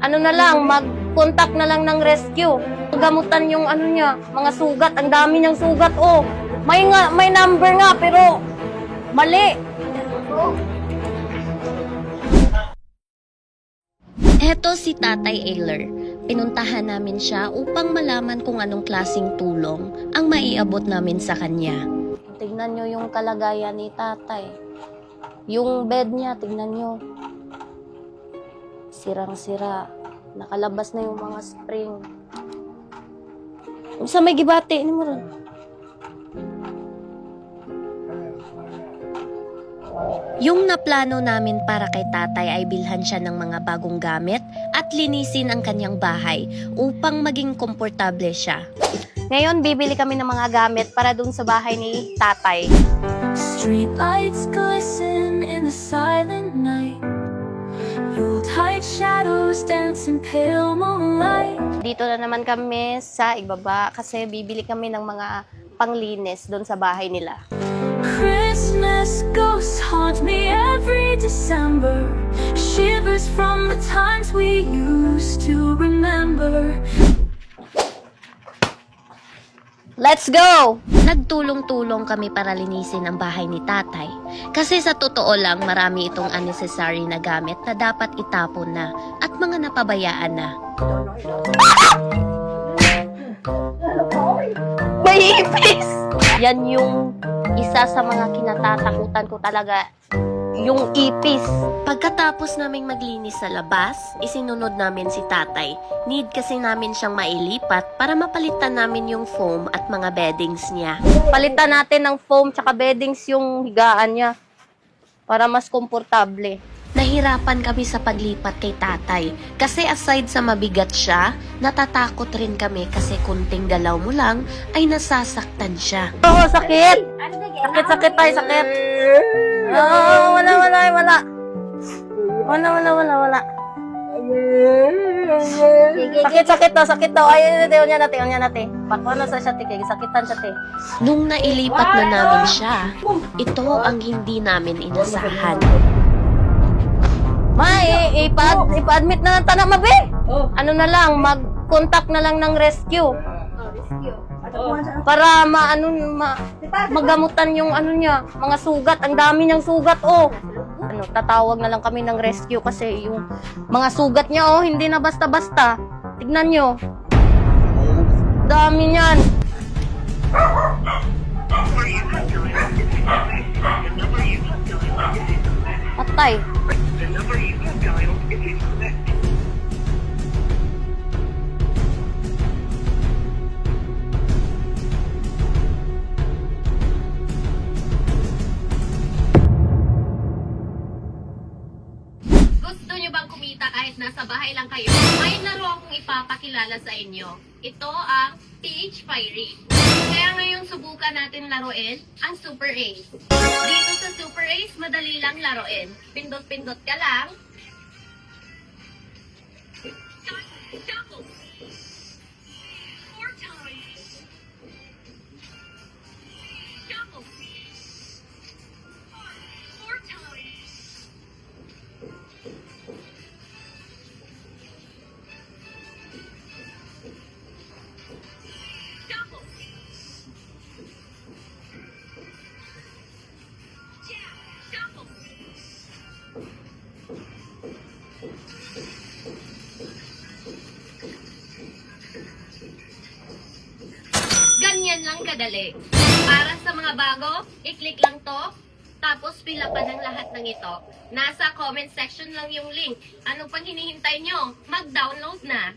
Ano na lang, mag-contact na lang ng rescue. Gamutan yung ano niya, mga sugat. Ang dami niyang sugat, oh. May number nga, pero mali. Eto si Tatay Ayler. Pinuntahan namin siya upang malaman kung anong klaseng tulong ang maiabot namin sa kanya. Tignan nyo yung kalagayan ni tatay. Yung bed niya, tignan nyo. Sirang-sira. Nakalabas na yung mga spring. Sa may gibati, ini mo rin. Yung naplano namin para kay tatay ay bilhan siya ng mga bagong gamit at linisin ang kanyang bahay upang maging komportable siya. Ngayon, bibili kami ng mga gamit para dun sa bahay ni tatay. Streetlights glisten in the silent night. Yuletide shadows dance in pale moonlight. Dito na naman kami sa ibaba kasi bibili kami ng mga panglinis dun sa bahay nila. Christmas ghosts haunt me every December. Shivers from the times we used to remember. Let's go! Nagtulong-tulong kami para linisin ang bahay ni tatay. Kasi sa totoo lang, marami itong unnecessary na gamit na dapat itapon na at mga napabayaan na. May ipis! Yan yung isa sa mga kinatatakutan ko talaga, yung ipis. Pagkatapos naming maglinis sa labas, isinunod namin si tatay. Need kasi namin siyang mailipat para mapalitan namin yung foam at mga beddings niya. Palitan natin ng foam tsaka beddings yung higaan niya para mas komportable. Nahirapan kami sa paglipat kay tatay kasi aside sa mabigat siya, natatakot rin kami kasi kunting galaw mo lang ay nasasaktan siya. Oo, sakit! Sakit tayo, sakit! Oo, wala. Sakit daw. Ayun, yun natin. Paano sa siya, tigay, sakitan siya, te. Nung nailipat na namin siya, ito ang hindi namin inasahan. Ipa-admit na lang tanang mabi. Ano na lang, mag-contact na lang ng rescue. Para magamutan yung ano niya, mga sugat. Ang dami niyang sugat, oh. Tatawag na lang kami ng rescue kasi yung mga sugat niya, oh, hindi na basta-basta. Tignan niyo. Dami niyan. Patay. Gusto nyo bang kumita kahit nasa bahay lang kayo? May laro akong ipapakilala sa inyo. Ito ang PH Fiery. Kaya ngayon subukan natin laruin ang Super Ace. Dito sa Super Ace, madali lang laruin. Pindot-pindot ka lang. Double. 4 times. Double. 4 times. Double. Yeah, double. Ganyan lang kadali. Para sa mga bago, i-click lang to, tapos pila pa ng lahat ng ito. Nasa comment section lang yung link. Ano pang hinihintay nyo? Mag-download na!